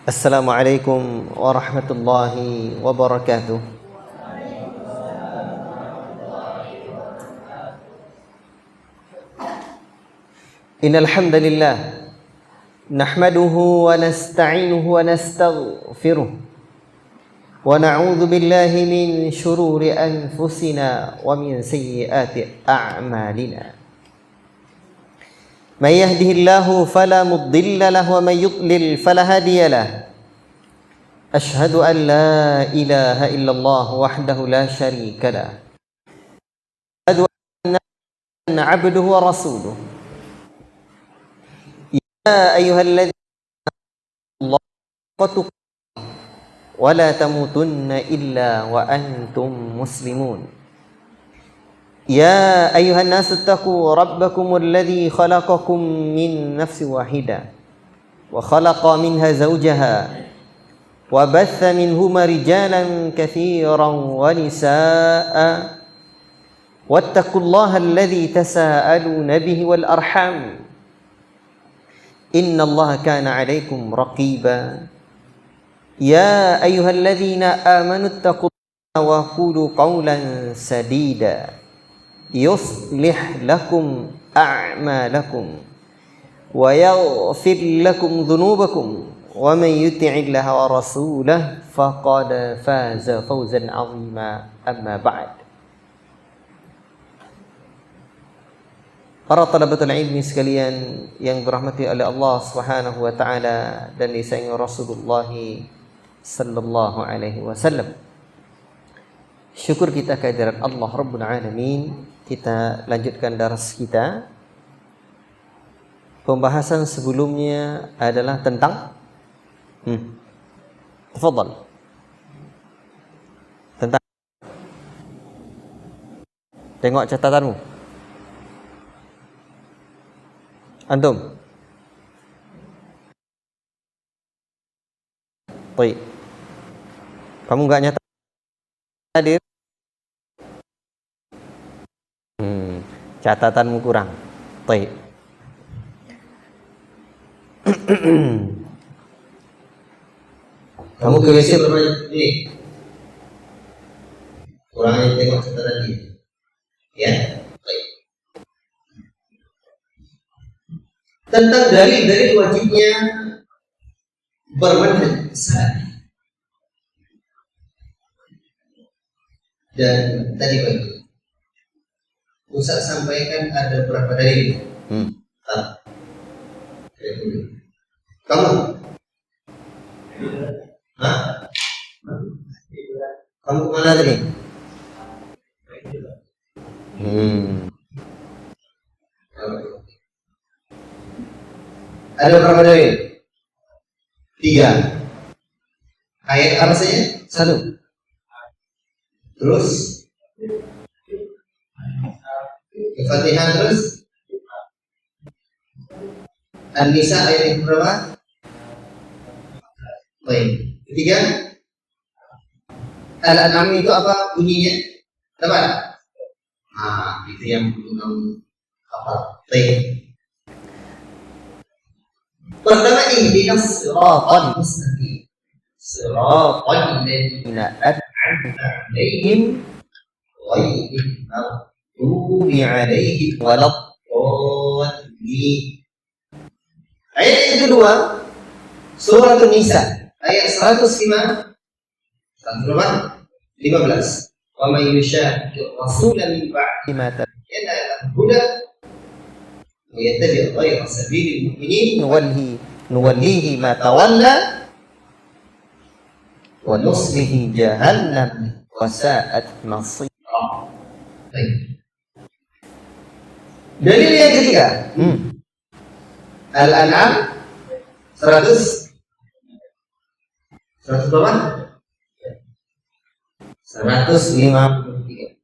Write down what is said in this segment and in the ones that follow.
Assalamualaikum warahmatullahi wabarakatuh. Innal hamdalillah nahmaduhu wa nasta'inuhu wa nastaghfiruh wa na'udzu billahi min shururi anfusina wa min sayyiati a'malina. Man yahdihillahu fala mudilla lahu wa man yudlil fala hadiya lahu. Ashhadu an la ilaha illallah wahdahu la syarika lah. Ashhadu anna 'abduhu wa rasuluh. Ya ayyuhalladzina amanu wa la tamutunna illa wa antum muslimun. يا أيها الناس اتقوا ربكم الذي خلقكم من نفس واحدة وخلق منها زوجها وبث منهما رجالا كثيرا ونساء واتقوا الله الذي تساءلون به والأرحام إن الله كان عليكم رقيبا يا أيها الذين آمنوا اتقوا الله وقولوا قولا سديدا يصلح لكم أعمالكم ويغفر لكم ذنوبكم ومن يطع الله ورسوله فقد فاز فوزا عظيما أما بعد. Para talabatul ilmi sekalian yang dirahmati oleh Allah Subhanahu wa taala dan disayangi Rasulullah sallallahu alaihi wasallam. Syukur kita kehadirat Allah Rabbul Alamin. Kita lanjutkan daras kita. Pembahasan sebelumnya adalah tentang tafadhal. Tentang, tengok catatanmu. Antum. Baik. Kamu enggak nyata hadir? Catatanmu kurang. Baik. Kamu kebiasaan berapa ini? Kurangnya tengok catatan dia. Ya. Baik. Tentang dalil-dalil wajibnya bermanhaj salaf. Dan tadi pagi Ustaz sampaikan ada berapa dalil? Kamu? Hah? Kamu mana tadi? Ada berapa dalil? 3. Ayat apa saja? 1. Terus Al-Fatihah, terus An-Nisa ayat yang berapa? Baik. 3. Al-An'am itu apa bunyinya? Dapat? Itu yang belum hafal. Baik. Pertama, ihdinas siratal mustaqim. Siratal ladzina an'amta 'alaihim ghairil maghdubi 'alaihim waladdallin. Ayat yang kedua, Surah An-Nisa ayat 105 15. Wa may yushaqiqir rasula min ba'di ma tabayyana lahu al-huda wa yattabi' ghayra sabilil mu'minin nuwallihi ma tawalla wa nuslihi jahannam wa sa'at masira. Dalil yang ketiga, Al-An'am 100 berapa? 153.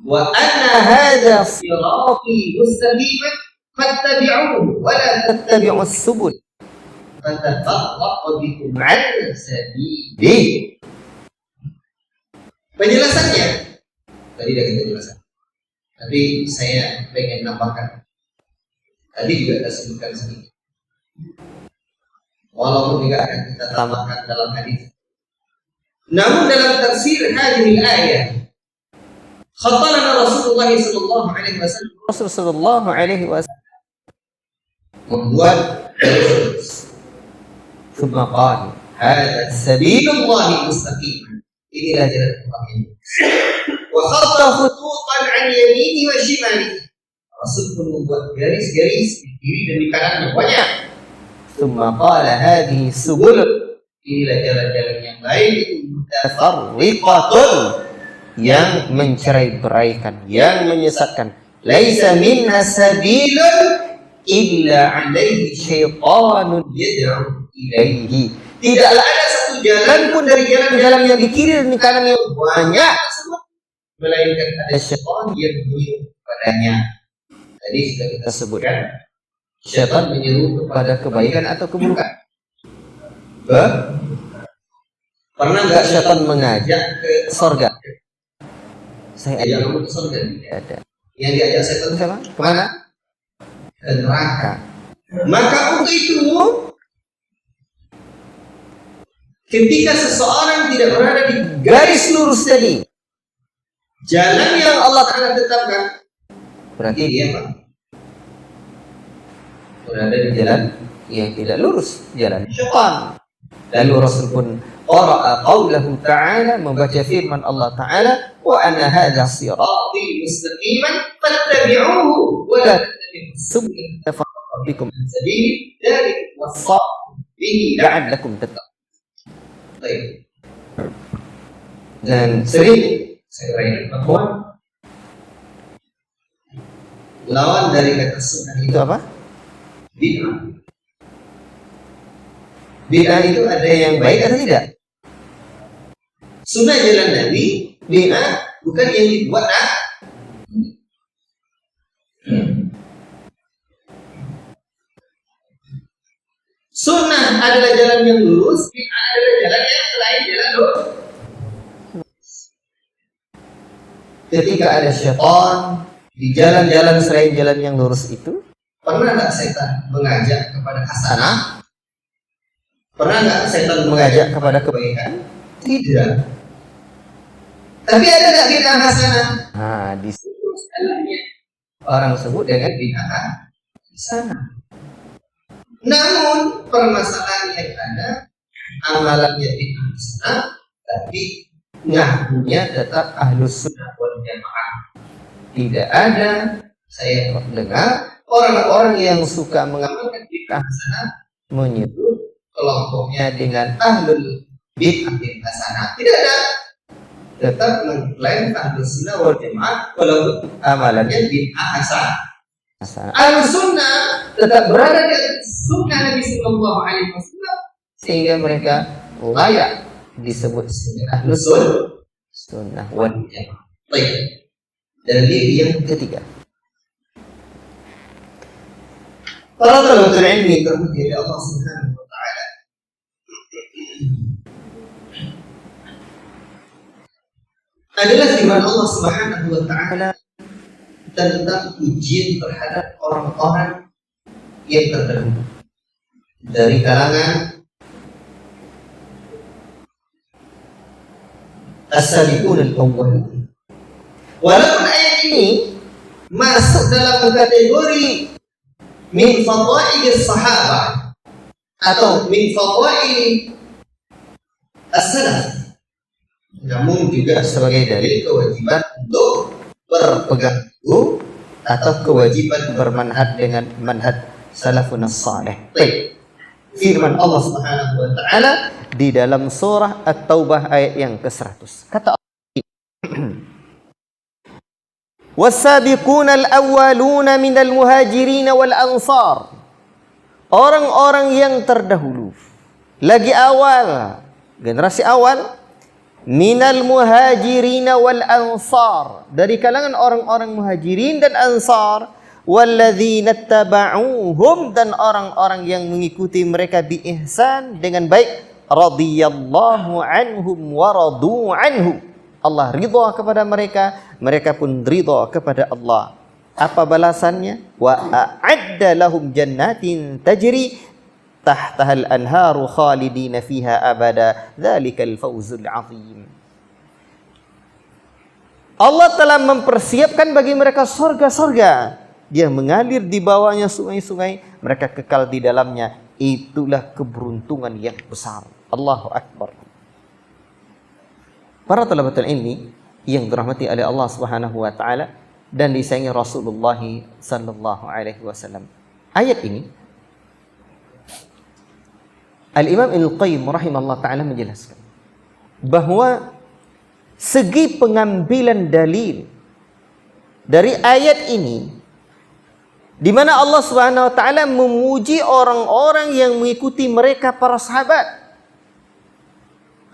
Wa anna hadha sirati mustaqiman fattabi'uhu wa la tattabi'us subul fatafarraqa bikum 'an sabilihi. Penjelasannya tadi dah kita jelaskan, tapi saya pengen nambahkan. Tadi juga kita sebutkan sedikit. walaupun juga akan kita tambahkan dalam hadis. Namun dalam tafsir hadhihi al-ayah khattalana Rasulullah sallallahu alaihi wasallam, Rasul sallallahu alaihi wasallam membuat thumma qala hadza sabilullah mustaqim, inilah jalan Allah ini, wa khatta khututan an yamini wa shimali, Rasul pun membuat garis-garis di kiri dan di kanannya banyak. Thumma qala hadhihi subul, inilah jalan-jalan yang lain mutafarriqatun, yang mencerai-beraikan, yang menyesatkan. Laisa minna sabilun illa alaihi syaitanun yad'u ilaihi, tidaklah ada satu jalan pun dari jalan-jalan yang di kiri dan di kanan yang banyak tersebut melainkan ada syaitan yang menyeru kepadanya. Tadi sudah kita sebutkan, syaitan menyeru kepada kebaikan atau keburukan. Pernah nggak syaitan mengajak ke surga? Saya ajak kamu ke surga, tidak ada. Yang diajak setan siapa? Kemana? Ke neraka. Maka untuk itu, ketika seseorang tidak berada di garis lurus tadi, jalan yang Allah Ta'ala tetapkan, berarti dia berada di jalan yang tidak lurus, jalan syaitan. Lalu Rasul pun qara'a qaulahu ta'ala, membaca firman Allah Ta'ala, wa anna hadza sirati mustaqiman fattabi'uhu wa la tattabi'us subula fatafarraqa bikum an sabili dzalikum wasaqu bihi la'allakum tattaqun. Baik. Dan sering saya uraikan bahwa lawan dari kata sunnah itu apa? Bid'ah. Bid'ah itu ada yang baik atau tidak? Sunnah jalan Nabi, bid'ah bukan yang dibuat Sunnah adalah jalan yang lurus, bid'ah adalah jalan yang selain jalan lurus. Ketika ada syaitan di jalan-jalan selain jalan yang lurus itu, pernah nggak setan mengajak kepada hasanah? Pernah nggak setan mengajak kepada kebaikan? Tidak. Tapi ada nggak bid'ah hasanah? Nah, di situ salahnya orang sebut dengan bid'ah hasanah. Namun permasalahan yang ada, amalannya bid'ah hasanah, tapi ngakunya tetap ahlus sunnah wal jamaah. Tidak ada saya mendengar orang-orang yang suka mengamalkan bid'ah hasanah menyebut kelompoknya dengan ahlul bid'ah hasanah. Tidak ada. Tetap mengklaim ahlus sunnah wal jamaah walaupun amalannya bid'ah hasanah. Ahlus sunnah tetap berada di sunnah Nabi sallallahu alaihi wasallam sehingga mereka layak disebut ahlus sunnah wal jamaah. Baik. Dalil yang ketiga. Para talabatul ilmi terpuji Allah Subhanahu wa taala. Adalah firman Allah Subhanahu wa taala tentang ujian terhadap orang-orang yang terdahulu dari kalangan as-sabiqun al-awwalun. Walaupun ayat ini masuk dalam kategori min fada'ilis sahabah atau min fadaili as-salaf, namun juga sebagai dalil kewajiban untuk berpegang teguh atau kewajiban bermanhaj dengan manhaj salafun salih. Baik. Firman Allah Subhanahu wa taala di dalam surah At-Taubah ayat yang ke-100. Kata Was-sabiqunal awwaluna minal muhajirin wal ansar. Orang-orang yang terdahulu, lagi awal, generasi awal, minal muhajirin wal ansar, dari kalangan orang-orang muhajirin dan ansar, walladzina tabauhum, dan orang-orang yang mengikuti mereka bi ihsan dengan baik, radhiyallahu anhum wa radu anhu. Allah ridha kepada mereka, mereka pun ridha kepada Allah. Apa balasannya? Wa a'adda lahum jannatin tajri tahtahal anharu khalidina fiha abada dzalikal fawzul azim. Allah telah mempersiapkan bagi mereka surga-surga. Dia mengalir di bawahnya sungai-sungai, mereka kekal di dalamnya. Itulah keberuntungan yang besar. Allahu Akbar. Para talabatul ilmi yang dirahmati oleh Allah Subhanahu wa taala dan disayangi Rasulullah sallallahu alaihi wasallam. Ayat ini Al-Imam Ibnu Qayyim rahimahullah taala menjelaskan bahwa segi pengambilan dalil dari ayat ini, di mana Allah Subhanahu wa taala memuji orang-orang yang mengikuti mereka para sahabat.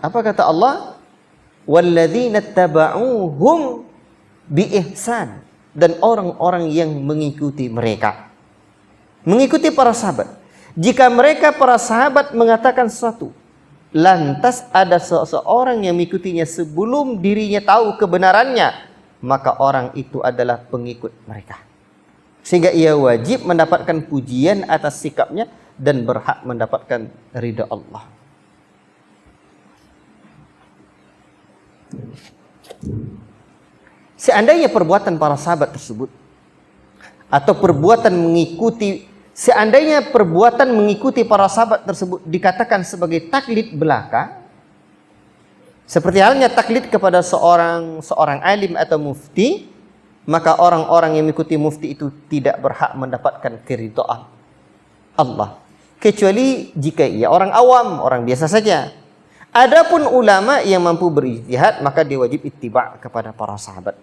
Apa kata Allah? Walladzina tabauhum biihsan, dan orang-orang yang mengikuti mereka. Mengikuti para sahabat. Jika mereka para sahabat mengatakan sesuatu, lantas ada seseorang yang mengikutinya sebelum dirinya tahu kebenarannya, maka orang itu adalah pengikut mereka. Sehingga ia wajib mendapatkan pujian atas sikapnya dan berhak mendapatkan ridha Allah. Seandainya perbuatan para sahabat tersebut atau seandainya perbuatan mengikuti para sahabat tersebut dikatakan sebagai taklid belaka, seperti halnya taklid kepada seorang alim atau mufti, maka orang-orang yang mengikuti mufti itu tidak berhak mendapatkan keridhaan Allah, kecuali jika ia orang awam, orang biasa saja. Adapun ulama yang mampu berijtihad, maka dia wajib ittiba' kepada para sahabat.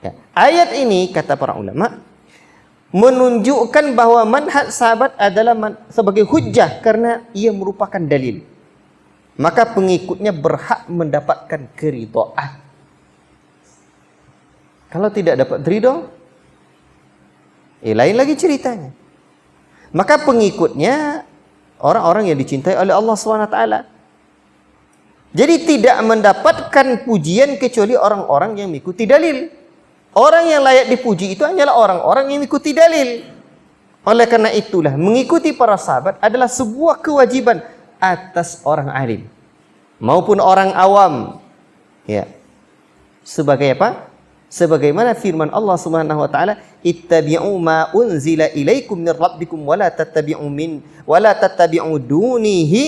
Ya. Ayat ini, kata para ulama, menunjukkan bahwa manhaj sahabat adalah sebagai hujjah karena ia merupakan dalil. Maka pengikutnya berhak mendapatkan keridhaan. Kalau tidak dapat ridho, lain lagi ceritanya. Maka pengikutnya orang-orang yang dicintai oleh Allah SWT. Jadi tidak mendapatkan pujian kecuali orang-orang yang mengikuti dalil. Orang yang layak dipuji itu hanyalah orang-orang yang mengikuti dalil. Oleh karena itulah mengikuti para sahabat adalah sebuah kewajiban atas orang alim maupun orang awam. Ya. Sebagai apa? Sebagaimana firman Allah Subhanahu wa taala, "Ittabi'u ma unzila ilaikum min rabbikum wa la tattabi'u dunihi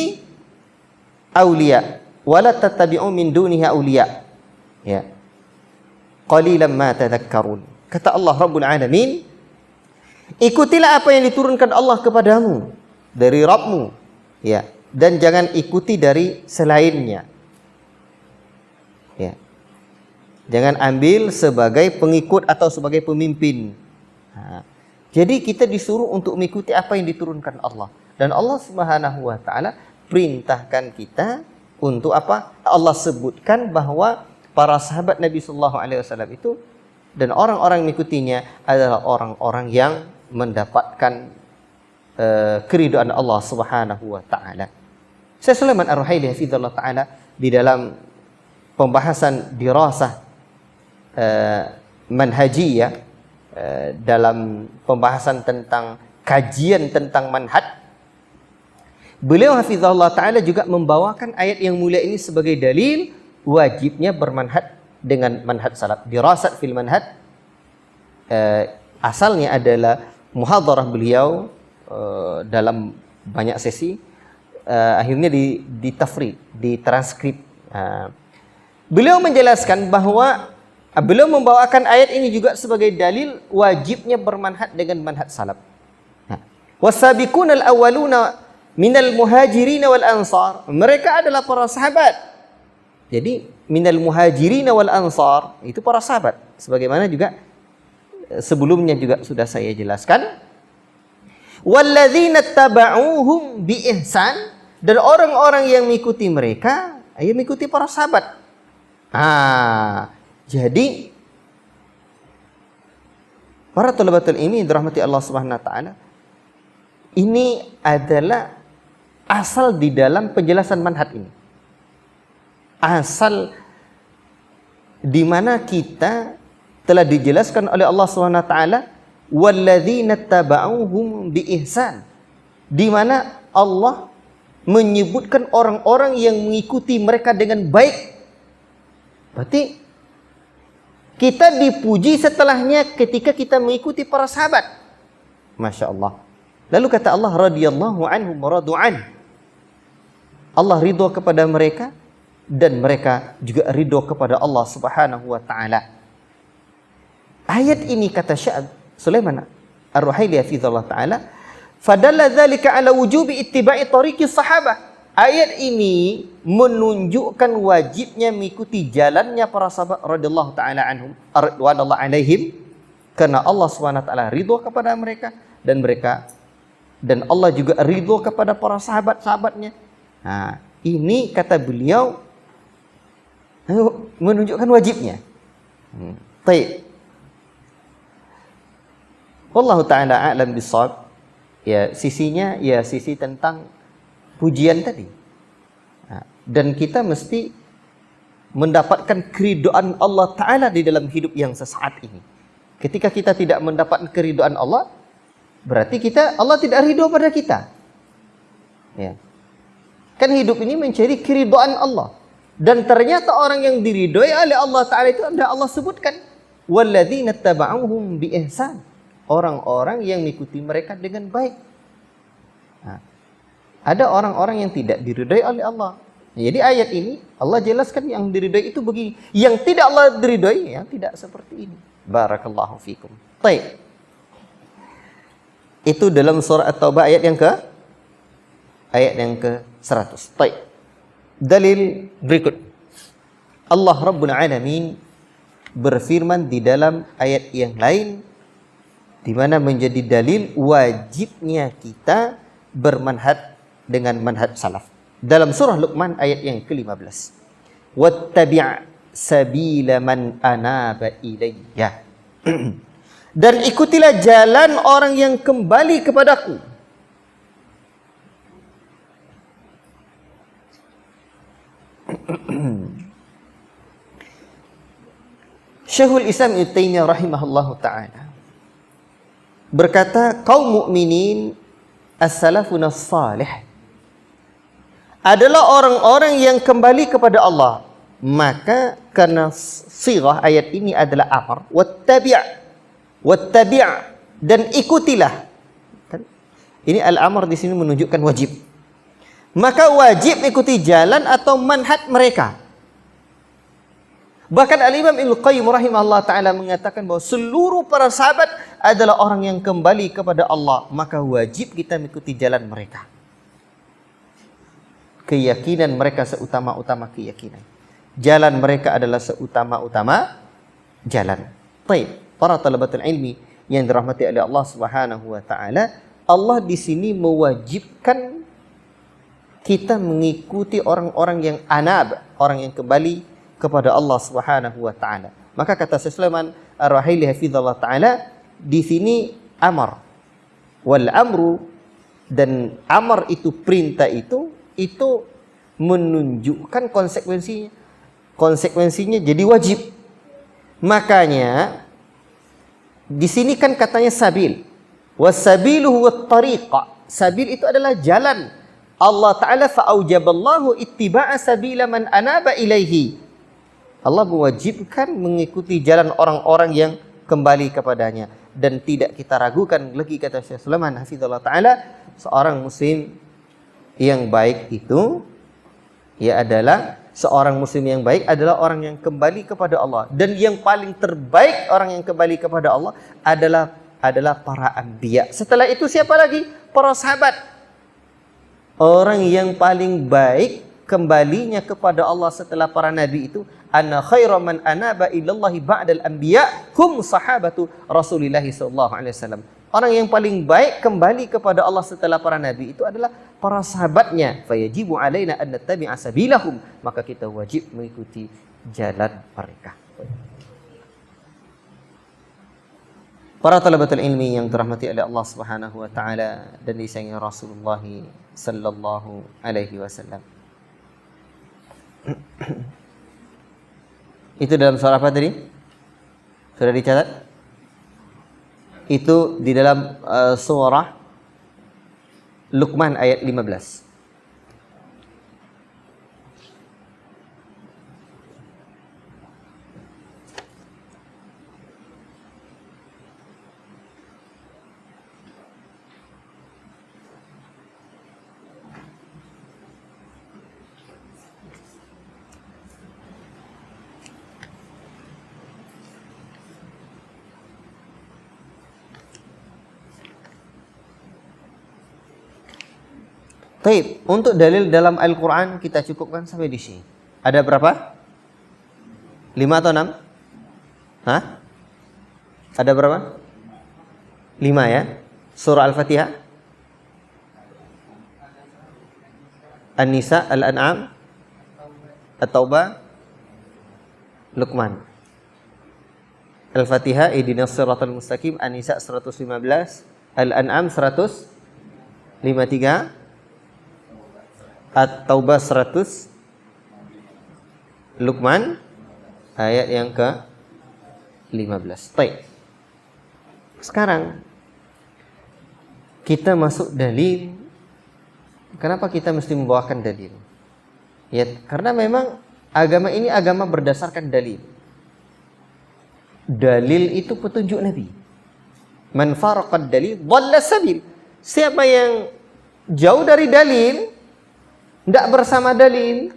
awliya." Wala tattabi'u min dunihi awliya. Ya. Qalilan ma tadhakkarun. Kata Allah Rabbul Alamin, ikutilah apa yang diturunkan Allah kepadamu dari Rabbmu, ya, dan jangan ikuti dari selainnya. Ya. Jangan ambil sebagai pengikut atau sebagai pemimpin. Jadi kita disuruh untuk mengikuti apa yang diturunkan Allah, dan Allah Subhanahu wa taala perintahkan kita untuk apa? Allah sebutkan bahwa para sahabat Nabi sallallahu alaihi wasallam itu dan orang-orang mengikutinya adalah orang-orang yang mendapatkan keridhaan Allah Subhanahu wa taala. Syekh Sulaiman Ar-Ruhaili hafizallahu taala di dalam pembahasan dirasah manhajiyah, dalam pembahasan tentang kajian tentang manhaj, beliau hafizahullah ta'ala juga membawakan ayat yang mulia ini sebagai dalil wajibnya bermanhaj dengan manhaj salaf. Dirasat fil manhaj asalnya adalah muhadarah beliau dalam banyak sesi, akhirnya ditafrid, ditranskrip. Beliau menjelaskan bahwa beliau membawakan ayat ini juga sebagai dalil wajibnya bermanhaj dengan manhaj salaf. Wasabiqunal awwaluna minal muhajirin wal ansar, mereka adalah para sahabat. Jadi minal muhajirin wal ansar itu para sahabat, sebagaimana juga sebelumnya juga sudah saya jelaskan. Walladzina tabauhum bi ihsan, dan orang-orang yang mengikuti mereka, yang mengikuti para sahabat. Jadi para talabatul ilmi dirahmati Allah Subhanahu wa taala, ini adalah asal di dalam penjelasan manhaj ini. Asal di mana kita telah dijelaskan oleh Allah Subhanahu wa taala, walladzina tabauhum bi ihsan, di mana Allah menyebutkan orang-orang yang mengikuti mereka dengan baik. Berarti kita dipuji setelahnya ketika kita mengikuti para sahabat. Masya Allah. Lalu kata Allah, radhiyallahu anhum wa radu an. Allah ridho kepada mereka dan mereka juga ridho kepada Allah Subhanahu wa taala. Ayat ini kata Syekh Sulaiman Ar-Ruhaili hafizallahu taala, fadalla dzalika ala wujubi ittiba'i tariqi sahabah. Ayat ini menunjukkan wajibnya mengikuti jalannya para sahabat radhiyallahu taala anhum radhiyallahu alaihim, karena Allah Subhanahu wa taala ridho kepada mereka dan Allah juga ridho kepada para sahabat-sahabatnya. Nah, ini kata beliau menunjukkan wajibnya. Baik. Wallahu taala a'lam bissawab. Ya, sisinya ya sisi tentang pujian tadi. Nah, dan kita mesti mendapatkan keridhaan Allah taala di dalam hidup yang sesaat ini. Ketika kita tidak mendapatkan keridhaan Allah, berarti Allah tidak ridho pada kita. Ya. Kan hidup ini mencari keridhaan Allah. Dan ternyata orang yang diridhoi oleh Allah taala itu ada Allah sebutkan, walladzina taba'uhum bi ihsan. Orang-orang yang mengikuti mereka dengan baik. Nah, ada orang-orang yang tidak diridhai oleh Allah. Jadi ayat ini Allah jelaskan yang diridhai itu begini, yang tidak Allah diridhai yang tidak seperti ini. Barakallahu fikum. Baik. Itu dalam surah At-Taubah ayat yang ke-100. Baik. Dalil berikut. Allah Rabbul Alamin berfirman di dalam ayat yang lain, di mana menjadi dalil wajibnya kita bermanhaj dengan manhaj salaf. Dalam surah Luqman ayat yang ke-15. Wattabi' sabila man anaba ilayya. Dan ikutilah jalan orang yang kembali kepadaku. Syekhul Islam Ibnu Taimiyah rahimahullahu taala berkata, kaum mukminin as-salafun as-salih adalah orang-orang yang kembali kepada Allah. Maka karena sirah ayat ini adalah amar, wattabi' dan ikutilah. Kan? Ini al-amr di sini menunjukkan wajib. Maka wajib ikuti jalan atau manhaj mereka. Bahkan Al-Imam Ibnu Qayyim rahimahullah ta'ala mengatakan bahwa seluruh para sahabat adalah orang yang kembali kepada Allah. Maka wajib kita mengikuti jalan mereka. Keyakinan mereka seutama-utama keyakinan. Jalan mereka adalah seutama-utama jalan. Baik, para talabatul ilmi yang dirahmati oleh Allah Subhanahu wa taala, Allah di sini mewajibkan kita mengikuti orang-orang yang anab, orang yang kembali kepada Allah Subhanahu wa taala. Maka kata Syekh Sulaiman Ar-Ruhaili hafizallahu taala, di sini amar. Wal amru, dan amar itu perintah itu menunjukkan konsekuensinya. Konsekuensinya jadi wajib. Makanya di sini kan katanya sabil. Wasabilu huwa tariqa. Sabil itu adalah jalan. Allah Ta'ala fa'aujaballahu ittiba'a sabila man anaba ilaihi. Allah mewajibkan mengikuti jalan orang-orang yang kembali kepadanya. Dan tidak kita ragukan lagi, kata Syekh Sulaiman hafizallahu ta'ala, seorang muslim yang baik itu seorang muslim yang baik adalah orang yang kembali kepada Allah. Dan yang paling terbaik orang yang kembali kepada Allah adalah para anbiya. Setelah itu siapa lagi? Para sahabat. Orang yang paling baik kembalinya kepada Allah setelah para nabi itu, anna khairu man anaba ilallahi ba'dal anbiya hum sahabatu Rasulillah sallallahu alaihi wasallam. Orang yang paling baik kembali kepada Allah setelah para nabi itu adalah para sahabatnya. Fayajibu alaina an nattabi'a sabilahum, maka kita wajib mengikuti jalan mereka. Para talabatul ilmi yang dirahmati oleh Allah Subhanahu wa taala dan disayangi Rasulullah sallallahu alaihi wasallam. Itu dalam surah apa tadi? Sudah dicatat? Itu di dalam surah Luqman ayat 15. Baik, untuk dalil dalam Al-Quran kita cukupkan sampai di sini. Ada berapa? 5 atau 6? Hah? Ada berapa? 5 ya. Surah Al-Fatihah, An-Nisa, Al-An'am, At-Taubah, Luqman. Al-Fatihah, Ihdinas Siratal Mustaqim, An-Nisa 115, Al-An'am 153, At-Taubah 100, Luqman ayat yang ke-15. Baik. Sekarang kita masuk dalil. Kenapa kita mesti membawakan dalil? Ya, karena memang agama ini agama berdasarkan dalil. Dalil itu petunjuk Nabi. Man faraqad dalil dhalla sabil. Siapa yang jauh dari dalil, tidak bersama dalil,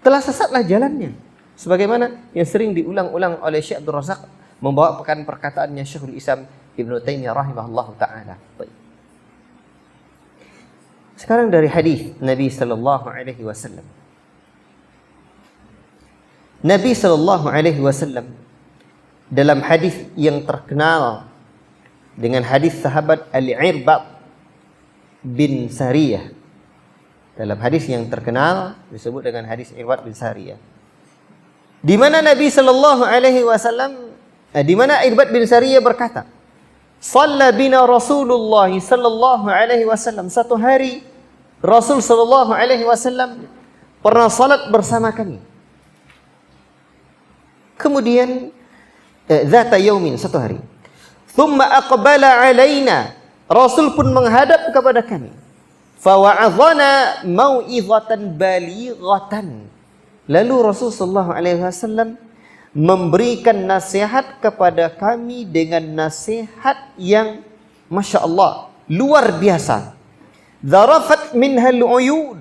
telah sesatlah jalannya. Sebagaimana yang sering diulang-ulang oleh Syekh Abdul Razak membawa perkataannya Syekhul Islam Ibnu Taimiyah rahimahullah ta'ala. Sekarang dari hadis Nabi sallallahu alaihi wasallam. Nabi sallallahu alaihi wasallam dalam hadis yang terkenal dengan hadis sahabat Al-Irbad bin Sariyah. Dalam hadis yang terkenal disebut dengan hadis Irbad bin Sariyah. Di mana Nabi sallallahu alaihi wasallam, di mana Irbad bin Sariyah berkata, "Shalla bina Rasulullah sallallahu alaihi wasallam." Satu hari Rasul sallallahu alaihi wasallam pernah salat bersama kami. Kemudian zata yaumin, satu hari. Thumma aqbala alaina. Rasul pun menghadap kepada kami. Fawa'adhana mau'izatan balighatan. Lalu Rasul sallallahu alaihi wasallam memberikan nasihat kepada kami dengan nasihat yang Masya Allah, luar biasa. Zarafat minhal uyun,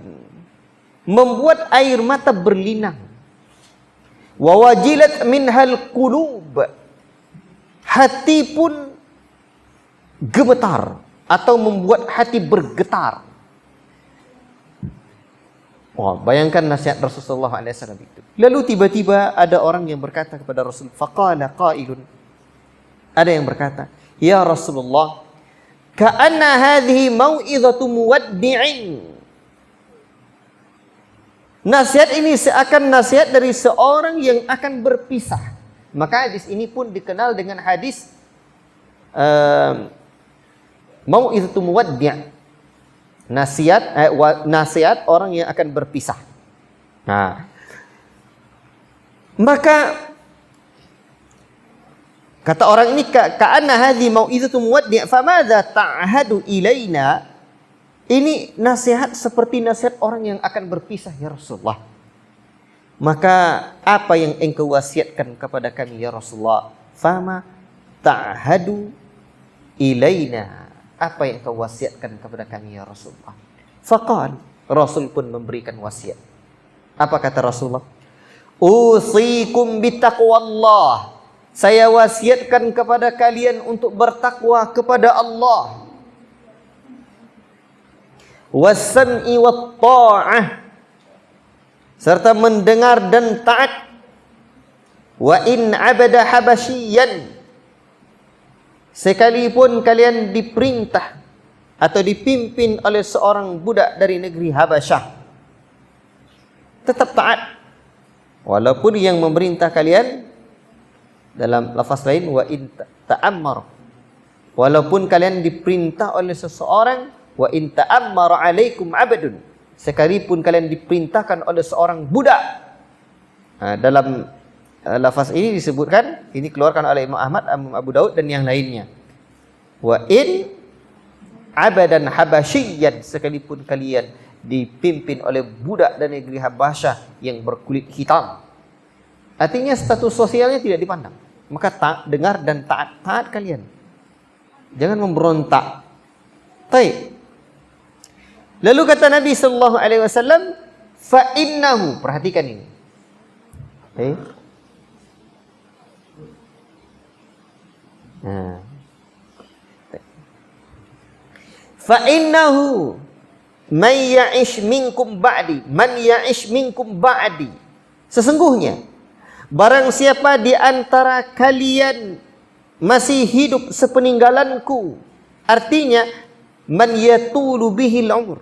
membuat air mata berlinang. Wawajilat minhal qulub, hati pun gemetar atau membuat hati bergetar. Wah, bayangkan nasihat Rasulullah SAW itu. Lalu tiba-tiba ada orang yang berkata kepada Rasul, faqala qailun. Ada yang berkata, "Ya Rasulullah, ka'anna hadhihi mau'izatu muwaddi'in." Nasihat ini seakan nasihat dari seorang yang akan berpisah. Maka hadis ini pun dikenal dengan hadis mau'izatu muwaddi'. Nasihat orang yang akan berpisah. Nah, maka kata orang ini, ka'anna hadhi mau'izatu muwaddi' famadza ta'hadu ilaina. Ini nasihat seperti nasihat orang yang akan berpisah ya Rasulullah. Maka apa yang engkau wasiatkan kepada kami ya Rasulullah? Fama ta'hadu ilaina. Apa yang kau wasiatkan kepada kami ya Rasulullah? Faqal, Rasul pun memberikan wasiat. Apa kata Rasulullah? Usikum bitaqwallah. Saya wasiatkan kepada kalian untuk bertakwa kepada Allah. Wassam'i wat ta'ah, serta mendengar dan taat. Wa in abada habasyiyan, sekalipun kalian diperintah atau dipimpin oleh seorang budak dari negeri Habasyah, tetap taat. Walaupun yang memerintah kalian, dalam lafaz lain, wa in ta'ammar, walaupun kalian diperintah oleh seseorang, wa in ta'ammar alaikum abadun, sekalipun kalian diperintahkan oleh seorang budak. Dalam lafaz ini disebutkan, ini keluarkan oleh Imam Ahmad, Abu Daud dan yang lainnya. Wa in abadan habasyiyan, sekalipun kalian dipimpin oleh budak dari negeri Habasyah yang berkulit hitam. Artinya status sosialnya tidak dipandang. Maka dengar dan taat kalian. Jangan memberontak. Baik. Lalu kata Nabi sallallahu alaihi wasallam, fa innahu, perhatikan ini. Baik. Fa innahu man ya'ish minkum ba'di, sesungguhnya barang siapa di antara kalian masih hidup sepeninggalanku, artinya man yatulu bihil umur,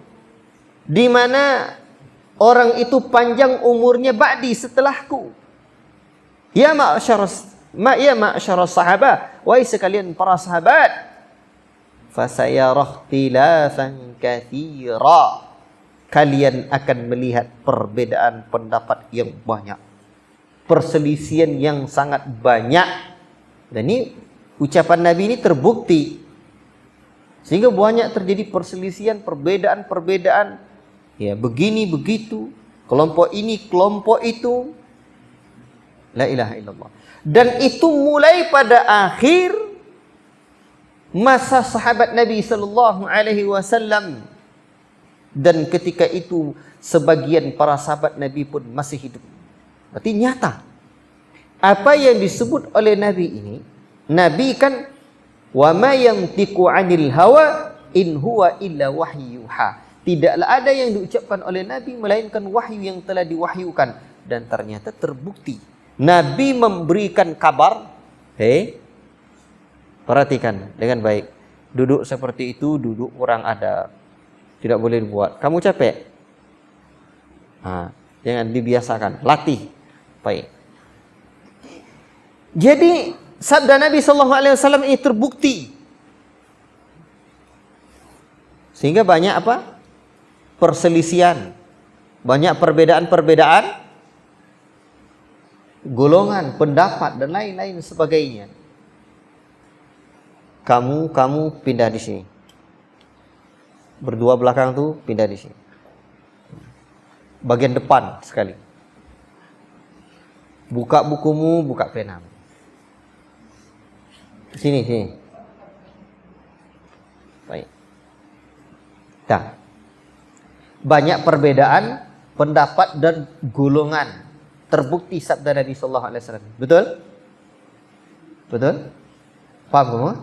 di mana orang itu panjang umurnya ba'di, setelahku. Ya ma'syarus sahabah, wahai sekalian para sahabat, fasayarah tilafan katsira, kalian akan melihat perbedaan pendapat yang banyak, perselisihan yang sangat banyak. Dan ini ucapan Nabi ini terbukti, sehingga banyak terjadi perselisihan, perbedaan, ya begini begitu, kelompok ini kelompok itu. La ilaha illallah. Dan itu mulai pada akhir masa sahabat Nabi sallallahu alaihi wasallam, dan ketika itu sebagian para sahabat Nabi pun masih hidup. Berarti nyata apa yang disebut oleh Nabi ini. Nabi kan wa ma yantiqu 'anil hawa in huwa illa wahyuha, tidaklah ada yang diucapkan oleh Nabi melainkan wahyu yang telah diwahyukan. Dan ternyata terbukti Nabi memberikan kabar. Perhatikan dengan baik. Duduk seperti itu, duduk kurang adab, tidak boleh dibuat. Kamu capek? Jangan, dibiasakan, latih. Baik. Jadi sabda Nabi sallallahu alaihi wasallam ini terbukti. Sehingga banyak apa? Perselisihan. Banyak perbedaan-perbedaan, golongan, pendapat dan lain-lain sebagainya. Kamu pindah di sini. Berdua belakang tuh pindah di sini. Bagian depan sekali. Buka bukumu, buka penamu. Sini. Baik. Dah. Banyak perbedaan pendapat dan golongan. Terbukti sabda Nabi sallallahu alaihi wasallam. Betul? Betul? Paham semua?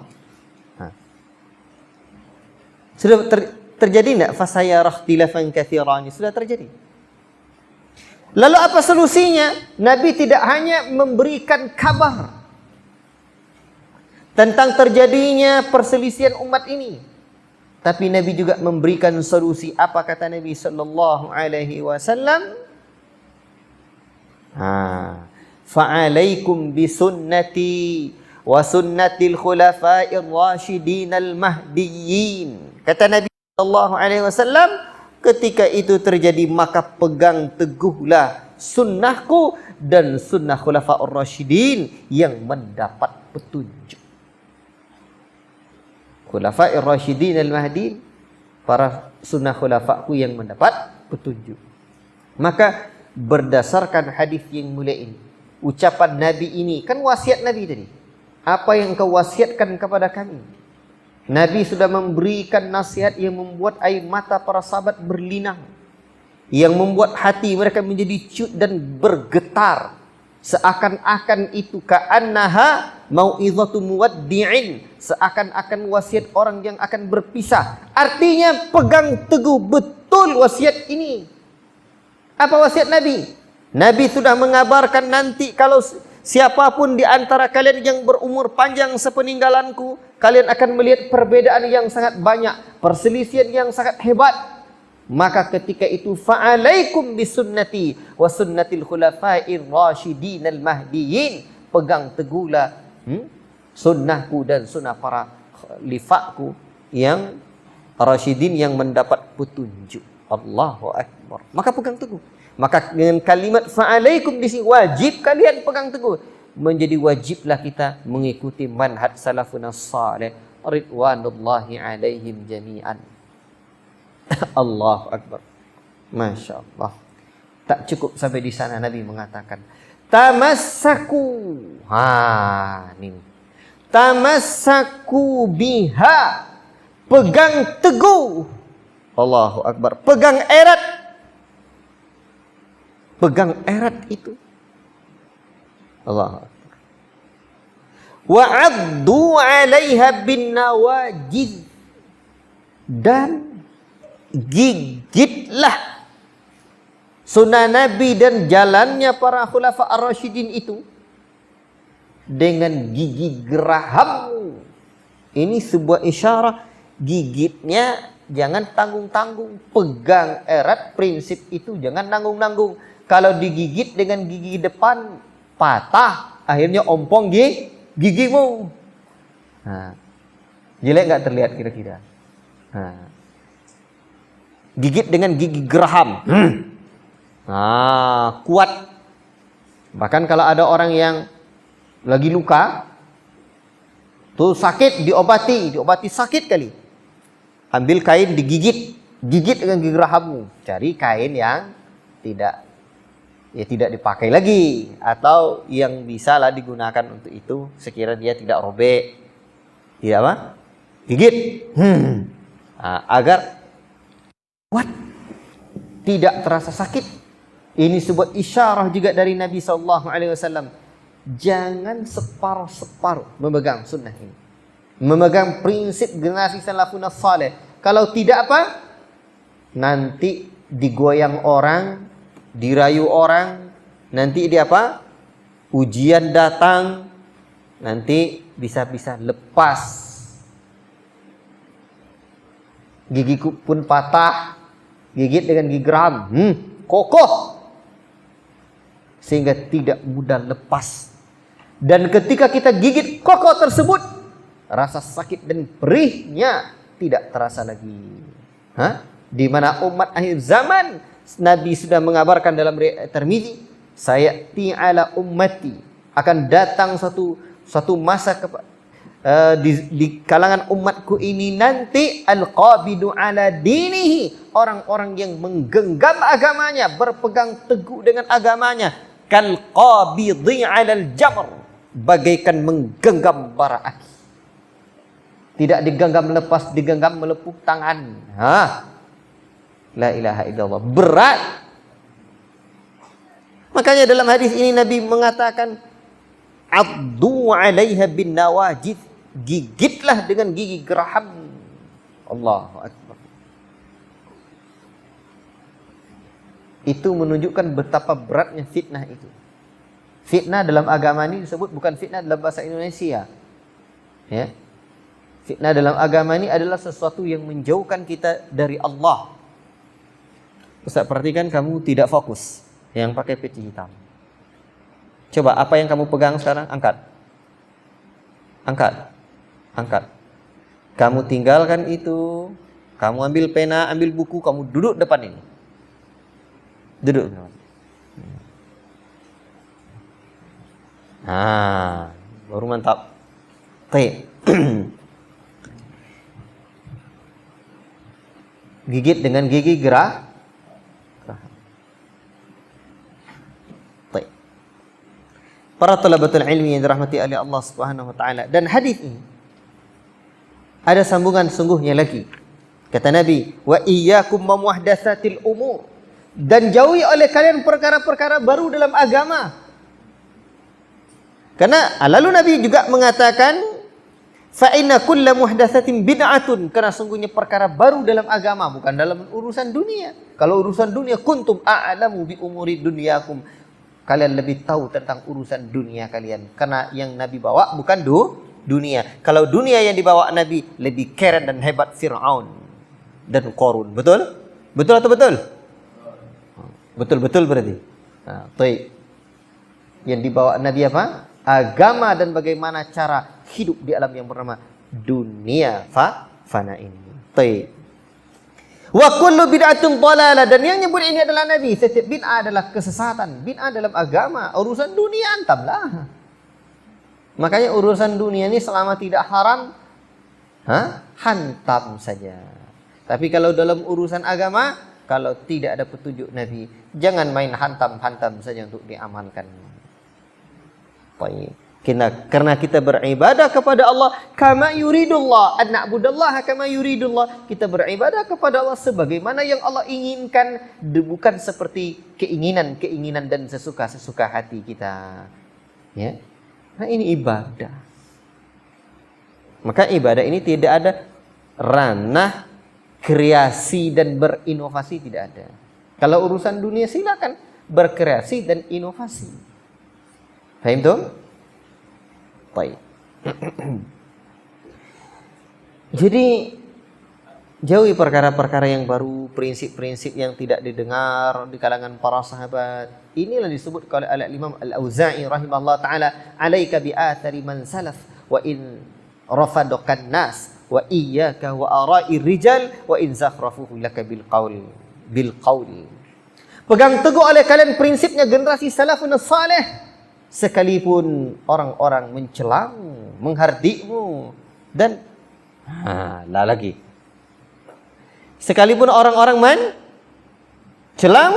Sudah terjadi enggak fasayarah tilafan katsiran? Sudah terjadi. Lalu apa solusinya? Nabi tidak hanya memberikan kabar tentang terjadinya perselisihan umat ini, tapi Nabi juga memberikan solusi. Apa kata Nabi sallallahu alaihi wasallam? Fa'alaikum bisunnati wa sunnatil khulafa'ir rasyidin al-mahdiyyin. Kata Nabi sallallahu alaihi wasallam, ketika itu terjadi maka pegang teguhlah sunnahku dan sunnah khulafa'ur rasyidin yang mendapat petunjuk. Khulafa'ir rasyidin al-mahdiyyin, para sunnah khulafa'ku yang mendapat petunjuk. Maka berdasarkan hadis yang mulia ini, ucapan Nabi ini, kan wasiat Nabi tadi. Apa yang kau wasiatkan kepada kami? Nabi sudah memberikan nasihat yang membuat air mata para sahabat berlinang, yang membuat hati mereka menjadi cut dan bergetar, seakan-akan itu ka'annaha mau'izatu muwaddi'in, seakan-akan wasiat orang yang akan berpisah. Artinya pegang teguh betul wasiat ini. Apa wasiat Nabi? Nabi sudah mengabarkan nanti kalau siapapun di antara kalian yang berumur panjang sepeninggalanku, kalian akan melihat perbedaan yang sangat banyak, perselisihan yang sangat hebat. Maka ketika itu fa'alaikum bisunnati wa sunnatil khulafa'ir rasyidin al-mahdiyyin, pegang teguhlah sunnahku dan sunnah para khalifahku yang rasyidin yang mendapat petunjuk. Allahu akbar. Maka pegang teguh. Maka dengan kalimat fa'alaikum di sini wajib kalian pegang teguh. Menjadi wajiblah kita mengikuti manhaj salafun salih ridwanullahi alaihim jami'an. Allahu Akbar. Masya Allah. Tak cukup sampai di sana, Nabi mengatakan, tamassaku. Ini. Tamassaku biha. Pegang teguh. Allahu Akbar. Pegang erat. Pegang erat itu. Allah. Wa'addu 'alaiha bin nawajid. Dan gigitlah sunnah Nabi dan jalannya para khulafa ar-rasyidin itu dengan gigi geraham. Ini sebuah isyarat, gigitnya jangan tanggung-tanggung, pegang erat, prinsip itu jangan nanggung-nanggung. Kalau digigit dengan gigi depan patah, akhirnya ompong gigimu. Jelek nggak terlihat kira-kira? Gigit dengan gigi geraham. Kuat. Bahkan kalau ada orang yang lagi luka, tuh sakit, diobati sakit kali. Ambil kain digigit dengan gigi gerahammu. Cari kain yang tidak dipakai lagi, atau yang bisa lah digunakan untuk itu sekiranya dia tidak robek, tidak apa? Gigit. Agar kuat, tidak terasa sakit. Ini sebuah isyarah juga dari Nabi SAW. Jangan separuh-separuh memegang sunnah ini, memegang prinsip generasi salafun saleh. Kalau tidak apa? Nanti digoyang orang, dirayu orang, nanti dia apa? Ujian datang, nanti bisa-bisa lepas. Gigiku pun patah, gigit dengan gigi geram, kokoh, sehingga tidak mudah lepas. Dan ketika kita gigit kokoh tersebut, rasa sakit dan perihnya tidak terasa lagi. Di mana umat akhir zaman, Nabi sudah mengabarkan dalam riwayat Tirmizi, sayati ala ummati, akan datang satu masa di kalangan umatku ini nanti al-qabidu ala dinihi, orang-orang yang menggenggam agamanya, berpegang teguh dengan agamanya, kal qabidhi ala al-jamr, bagaikan menggenggam bara api. Tidak digenggam lepas, digenggam melepuh tangan. La ilaha illallah. Berat. Makanya dalam hadis ini Nabi mengatakan, addu 'alaiha bin nawajid, gigitlah dengan gigi geraham. Allahu Akbar. Itu menunjukkan betapa beratnya fitnah itu. Fitnah dalam agama ini disebut bukan fitnah dalam bahasa Indonesia. Ya. Fitnah dalam agama ini adalah sesuatu yang menjauhkan kita dari Allah. Ustaz, perhatikan kamu tidak fokus yang pakai peci hitam. Coba apa yang kamu pegang sekarang, angkat. Angkat. Kamu tinggalkan itu. Kamu ambil pena, ambil buku, kamu duduk depan ini. Duduk. Baru mantap. Gigit dengan gigi gerah. Para talabatul ilmi yang dirahmati oleh Allah Subhanahu wa taala. Dan hadis ini ada sambungan sungguhnya lagi. Kata Nabi, wa iyyakum muhdatsatil umur, dan jauhi oleh kalian perkara-perkara baru dalam agama. Karena lalu Nabi juga mengatakan, fa inna kulla muhdatsatin bid'atun, karena sungguhnya perkara baru dalam agama, bukan dalam urusan dunia. Kalau urusan dunia, kuntum a'lamu bi umuri dunyakum, kalian lebih tahu tentang urusan dunia kalian. Karena yang Nabi bawa bukan dunia. Kalau dunia yang dibawa Nabi, lebih keren dan hebat Fir'aun dan Qarun. Betul? Betul atau betul? Betul-betul berarti. Yang dibawa Nabi apa? Agama dan bagaimana cara hidup di alam yang bernama dunia fana ini. Wa kullu bid'atun dhalalah, dan yang nyebut ini adalah Nabi. Setiap bid'ah adalah kesesatan. Bid'ah dalam agama, urusan dunia antamlah. Makanya urusan dunia ini selama tidak haram, hantam saja. Tapi kalau dalam urusan agama, kalau tidak ada petunjuk Nabi, jangan main hantam-hantam saja untuk diamalkan. Baik. Karena kita beribadah kepada Allah kama yuridullah, an na'budallaha kama yuridullah. Kita beribadah kepada Allah sebagaimana yang Allah inginkan, bukan seperti keinginan dan sesuka hati kita. Ya. Nah, ini ibadah. Maka ibadah ini tidak ada ranah kreasi dan berinovasi, tidak ada. Kalau urusan dunia silakan berkreasi dan inovasi. Paham tuh? Baik. Jadi jauhi perkara-perkara yang baru, prinsip-prinsip yang tidak didengar di kalangan para sahabat. Inilah disebut oleh Al-Imam Al-Auza'i rahimahullah taala, "Alaika bi athari man salaf wa in rafadakan nas wa iyyaka wa ara'ir rijal wa in zakhrafuhu laka bil qaul." Pegang teguh oleh kalian prinsipnya generasi salafun salih. Sekalipun orang-orang mencelang, menghardikmu, dan lagi. Sekalipun orang-orang mencelang.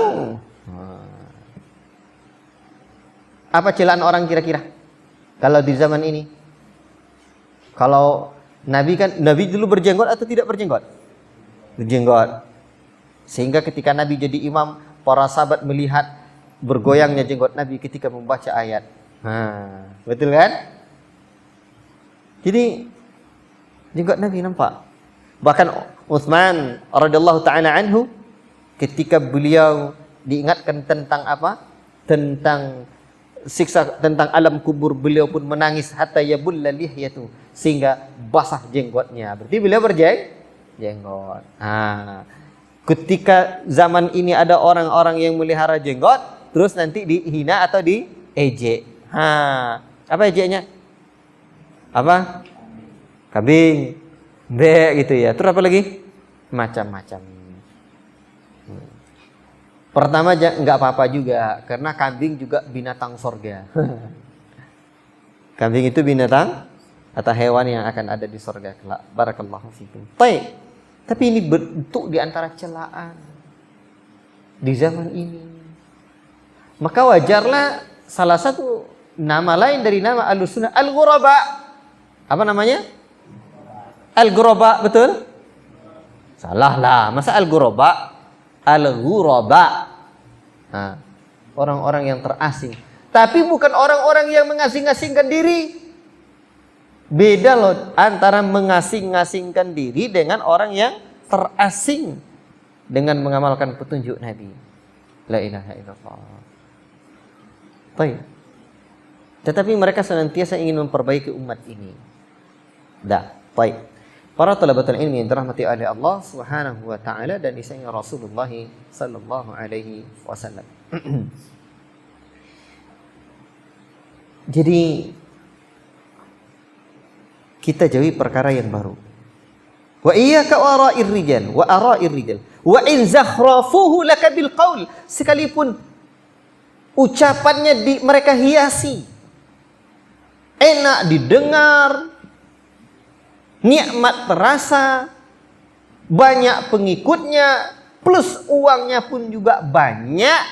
Apa celaan orang kira-kira? Kalau di zaman ini? Kalau Nabi dulu berjenggot atau tidak berjenggot? Berjenggot. Sehingga ketika Nabi jadi imam, para sahabat melihat bergoyangnya jenggot Nabi ketika membaca ayat. Betul kan? Jadi jenggot Nabi nampak. Bahkan Utsman radhiyallahu taala anhu ketika beliau diingatkan tentang apa? Tentang siksa, tentang alam kubur, beliau pun menangis hatta yabulla lihyatu, sehingga basah jenggotnya. Berarti beliau berjenggot. Ketika zaman ini ada orang-orang yang melihara jenggot, terus nanti dihina atau diejek. Apa ejeknya? Apa? Kambing, gitu ya. Terus apa lagi? Macam-macam. Pertama nggak apa-apa juga, karena kambing juga binatang sorga. Kambing itu binatang atau hewan yang akan ada di sorga kelak. Barakallahu fikum. Tapi ini bentuk di antara celaan di zaman ini. Maka wajarlah salah satu nama lain dari nama Ahlussunnah al-ghuraba. Apa namanya? Al-ghuraba, betul? Salah lah. Masa al-ghuraba? Al-ghuraba. Orang-orang yang terasing. Tapi bukan orang-orang yang mengasing-asingkan diri. Beda loh antara mengasing-asingkan diri dengan orang yang terasing dengan mengamalkan petunjuk Nabi. La ilaha illallah. Tetapi mereka senantiasa ingin memperbaiki umat ini. Para talabatul ilmi yang dirahmati oleh Allah Subhanahu wa taala dan disayang Rasulullah sallallahu alaihi wasallam. Jadi kita jauhi perkara yang baru. Wa iyyaka wa ara'ir rijal wa in zakhrafuhu laka bil qaul, sekalipun ucapannya mereka hiasi, enak didengar, nikmat terasa, banyak pengikutnya, plus uangnya pun juga banyak.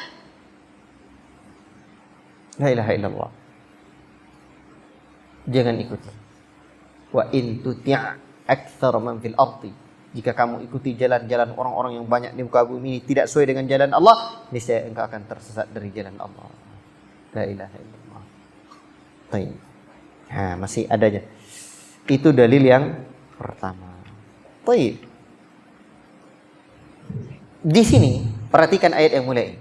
La ilaha illallah. Jangan ikuti. Wa in tuti' aktsar man fil ardi, jika kamu ikuti jalan-jalan orang-orang yang banyak di muka bumi ini tidak sesuai dengan jalan Allah, niscaya engkau akan tersesat dari jalan Allah. La ilaha illallah. Masih adanya. Itu dalil yang pertama. Di sini perhatikan ayat yang mulai.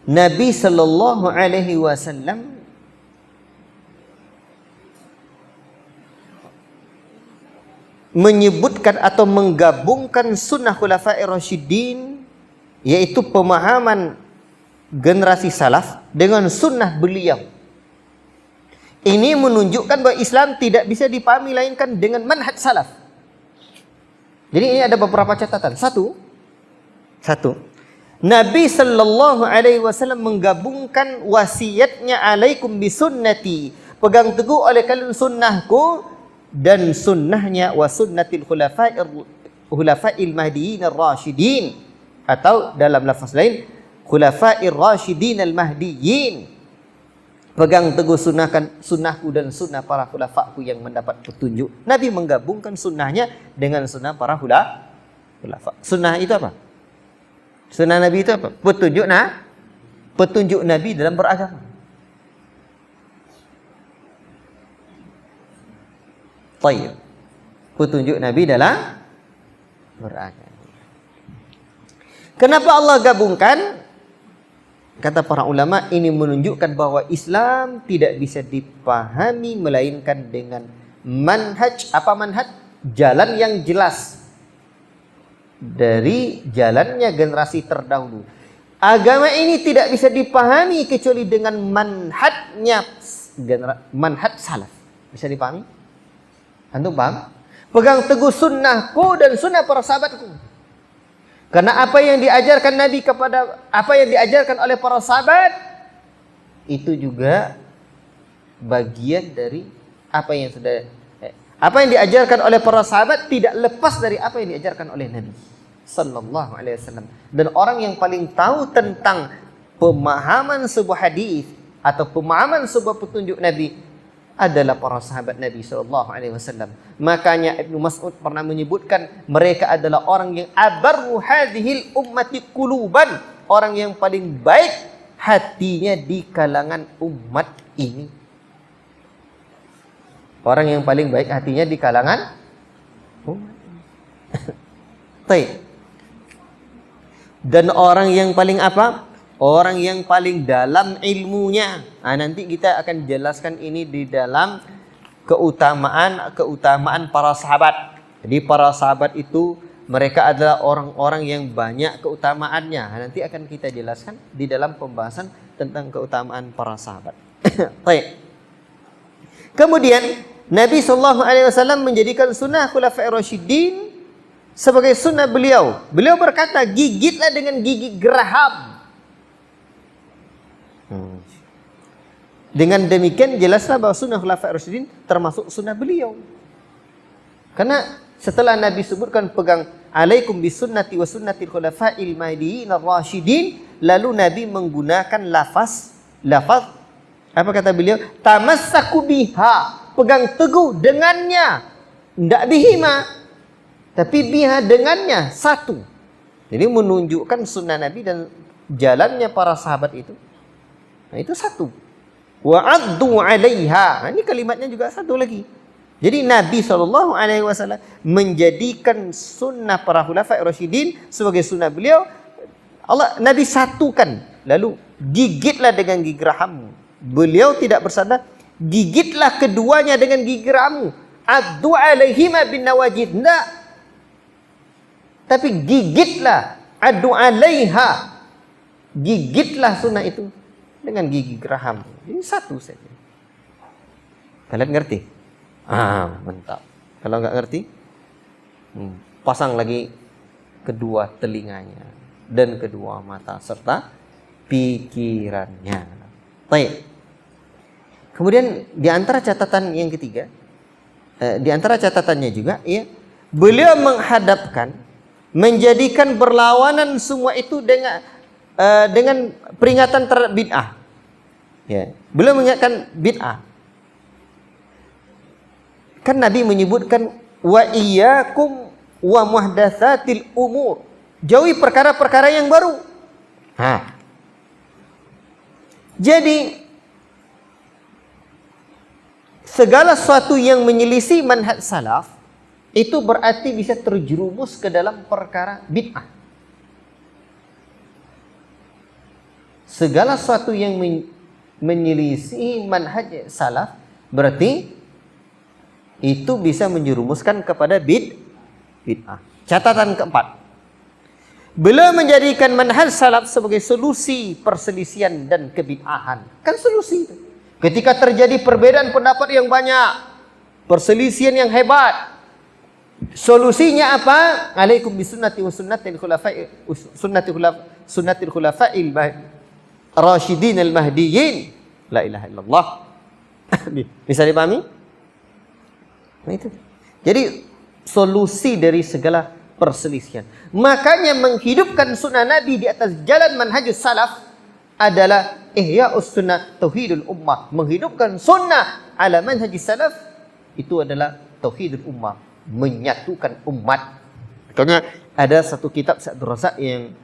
Nabi sallallahu alaihi wasallam menyebutkan atau menggabungkan sunnah khulafa'ir rasyidin, yaitu pemahaman generasi salaf, dengan sunnah beliau. Ini menunjukkan bahwa Islam tidak bisa dipahami lainkan dengan manhaj salaf. Jadi ini ada beberapa catatan. Satu, Nabi sallallahu alaihi wasallam menggabungkan wasiatnya, alaikum bisunnati, pegang teguh oleh kalian sunnahku, dan sunnahnya wa sunnatil khulafa'il mahdiyyin ar-rasyidin, atau dalam lafaz lain khulafa'ir rasyidin al-mahdiyyin. Pegang teguh sunnahku dan sunnah para khulafaku yang mendapat petunjuk. Nabi menggabungkan sunnahnya dengan sunnah para khulafa. Sunnah itu apa? Sunnah Nabi itu apa? Petunjuk Nabi dalam beragama. Tayyib. Petunjuk Nabi dalam beragama. Kenapa Allah gabungkan? Kata para ulama, ini menunjukkan bahwa Islam tidak bisa dipahami melainkan dengan manhaj. Apa manhaj? Jalan yang jelas dari jalannya generasi terdahulu. Agama ini tidak bisa dipahami kecuali dengan manhaj salaf. Bisa dipahami? Antum paham? Pegang teguh sunnahku dan sunnah para sahabatku. Karena apa yang diajarkan Nabi apa yang diajarkan oleh para sahabat itu juga bagian dari apa yang diajarkan oleh para sahabat tidak lepas dari apa yang diajarkan oleh Nabi sallallahu alaihi wasallam. Dan orang yang paling tahu tentang pemahaman sebuah hadis atau pemahaman sebuah petunjuk Nabi adalah para sahabat Nabi sallallahu alaihi wasallam. Makanya Ibnu Mas'ud pernah menyebutkan mereka adalah orang yang abarru hadhil ummati quluban, orang yang paling baik hatinya di kalangan umat ini. Orang yang paling baik hatinya di kalangan umat ini. Dan orang yang paling apa? Orang yang paling dalam ilmunya. Nah, nanti kita akan jelaskan ini di dalam keutamaan para sahabat. Jadi para sahabat itu mereka adalah orang-orang yang banyak keutamaannya. Nah, nanti akan kita jelaskan di dalam pembahasan tentang keutamaan para sahabat. Baik. Kemudian Nabi SAW menjadikan sunnah khulafa'ir rasyidin sebagai sunnah beliau. Beliau berkata, gigitlah dengan gigi geraham. Dengan demikian jelaslah bahwa sunnah khulafa'ir rasyidin termasuk sunnah beliau. Karena setelah Nabi sebutkan pegang alaikum bisunnati wa sunnatil khulafa'il mahdiyyin ar-rasyidin, lalu Nabi menggunakan lafaz apa kata beliau? Tamassaku biha, pegang teguh dengannya. Tidak bihima, tapi biha dengannya, satu. Jadi menunjukkan sunnah Nabi dan jalannya para sahabat itu. Nah, itu satu. Wa'addu 'alaiha. Nah, ini kalimatnya juga satu lagi. Jadi Nabi SAW menjadikan sunnah para khulafa'ir rasyidin sebagai sunnah beliau. Nabi satukan. Lalu gigitlah dengan gigi geraham. Beliau tidak bersabda gigitlah keduanya dengan gigi gerahammu. Addu 'alaihima bin nawajid. Tidak. Tapi gigitlah. Addu 'alaiha. Gigitlah sunnah itu dengan gigi geraham. Ini satu saja. Kalian ngerti? Mantap. Kalau nggak ngerti, pasang lagi kedua telinganya dan kedua mata serta pikirannya. Baik. Kemudian di antara catatan yang ketiga, di antara catatannya juga, ya, beliau menghadapkan, menjadikan berlawanan semua itu dengan peringatan terhadap bid'ah. Ya, beliau mengingatkan bid'ah. Kan Nabi menyebutkan wa iyyakum wa muhdatsatil umur. Jauhi perkara-perkara yang baru. Jadi segala sesuatu yang menyelisih manhaj salaf itu berarti bisa terjerumus ke dalam perkara bid'ah. Segala sesuatu yang menyelisih manhaj salaf berarti itu bisa menjerumuskan kepada bid'ah. Catatan keempat, beliau menjadikan manhaj salaf sebagai solusi perselisihan dan kebid'ahan. Kan solusi itu. Ketika terjadi perbedaan pendapat yang banyak, perselisihan yang hebat, solusinya apa? Alaikum bisunnati wa sunnatil khulafa'il rasyidin al-mahdiyyin. La ilaha illallah. Bisa dipahami? Nah itu. Jadi solusi dari segala perselisihan. Makanya menghidupkan sunnah Nabi di atas jalan manhajus salaf adalah ihya'us sunnah tauhidul ummah. Menghidupkan sunnah ala manhajus salaf itu adalah tauhidul ummah, menyatukan umat. Makanya ada satu kitab Abdul Razak yang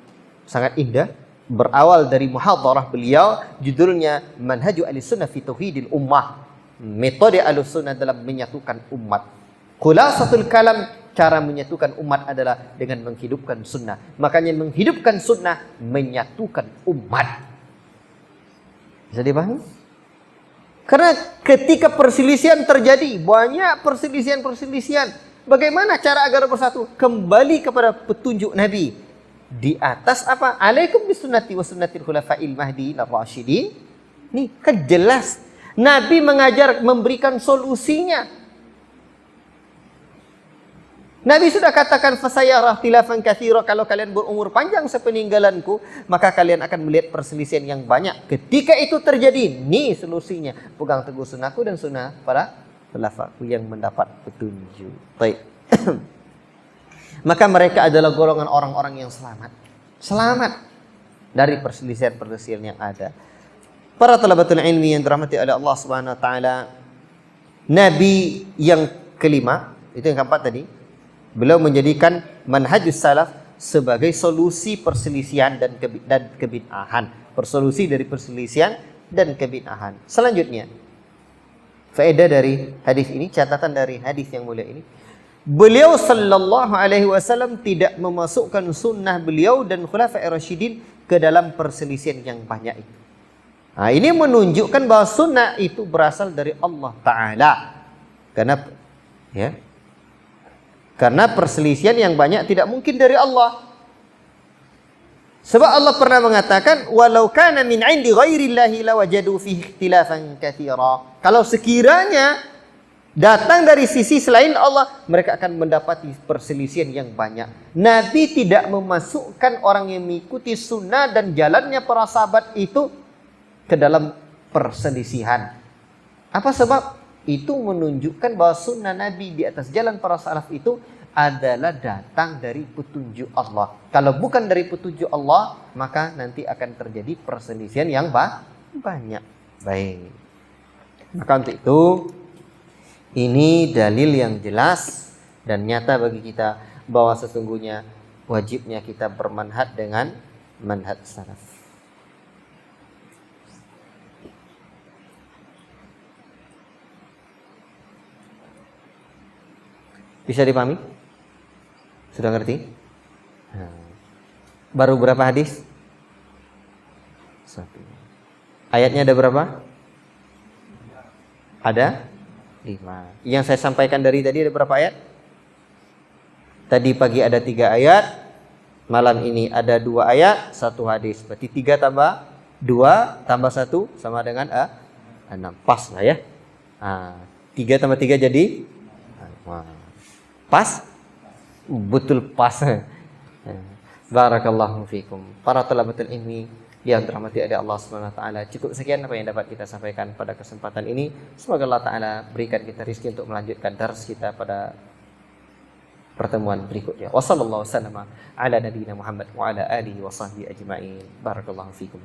sangat indah, berawal dari muhadharah beliau, judulnya Manhaju Ahlussunnah fi Tauhidil Ummah. Metode Ahlussunnah dalam menyatukan umat. Khulasatul kalam, cara menyatukan umat adalah dengan menghidupkan sunnah. Makanya menghidupkan sunnah menyatukan umat. Bisa dipahami? Karena ketika perselisihan terjadi, banyak perselisihan. Bagaimana cara agar bersatu? Kembali kepada petunjuk Nabi. Di atas apa? Alaikum bisunnati wa sunnatil khulafa'il mahdiin ar-rasyidin. Nih kan jelas. Nabi mengajar, memberikan solusinya. Nabi sudah katakan fasayarah tilafan katsira, kalau kalian berumur panjang sepeninggalanku, maka kalian akan melihat perselisihan yang banyak. Ketika itu terjadi, nih solusinya. Pegang teguh sunnahku dan sunnah para khulafaku yang mendapat petunjuk. Baik. Maka mereka adalah golongan orang-orang yang selamat. Selamat dari perselisihan-perselisihan yang ada. Para talabatul ilmi yang dirahmati oleh Allah Subhanahu wa taala, Nabi yang kelima, itu yang keempat tadi, beliau menjadikan manhajus salaf sebagai solusi perselisihan dan kebid'ahan. Persolusi dari perselisihan dan kebid'ahan. Selanjutnya, faedah dari hadis ini, catatan dari hadis yang mulia ini, beliau sallallahu alaihi wasallam tidak memasukkan sunnah beliau dan khulafa'ir rasyidin ke dalam perselisihan yang banyak itu. Nah, ini menunjukkan bahwa sunnah itu berasal dari Allah Ta'ala. Karena perselisihan yang banyak tidak mungkin dari Allah. Sebab Allah pernah mengatakan, walau kana min 'indi ghairillahi lawajadu fihi ikhtilafan katsira. Kalau sekiranya datang dari sisi selain Allah, mereka akan mendapati perselisihan yang banyak. Nabi tidak memasukkan orang yang mengikuti sunnah dan jalannya para sahabat itu ke dalam perselisihan. Apa sebab? Itu menunjukkan bahwa sunnah Nabi di atas jalan para salaf itu adalah datang dari petunjuk Allah. Kalau bukan dari petunjuk Allah, maka nanti akan terjadi perselisihan yang banyak. Baik. Maka untuk itu, ini dalil yang jelas dan nyata bagi kita bahwa sesungguhnya wajibnya kita bermanhaj dengan manhaj salaf. Bisa dipahami? Sudah ngerti? Baru berapa hadis? 1. Ayatnya ada berapa? Ada 5. Yang saya sampaikan dari tadi ada berapa ayat? Tadi pagi ada 3 ayat. Malam ini ada 2 ayat, 1 hadis. Berarti 3 tambah 2 tambah 1 sama dengan 6. Pas lah ya. 3 tambah 3 jadi 5. Pas? Betul pas. Barakallahu fikum. Para talabatul ilmi yang dirahmati oleh Allah Subhanahu wa taala. Cukup sekian apa yang dapat kita sampaikan pada kesempatan ini. Semoga Allah taala berikan kita rezeki untuk melanjutkan dars kita pada pertemuan berikutnya. Wassallallahu wasallama ala nabiyyina Muhammad wa ala alihi wa sahbihi ajma'in. Barakallahu fikum.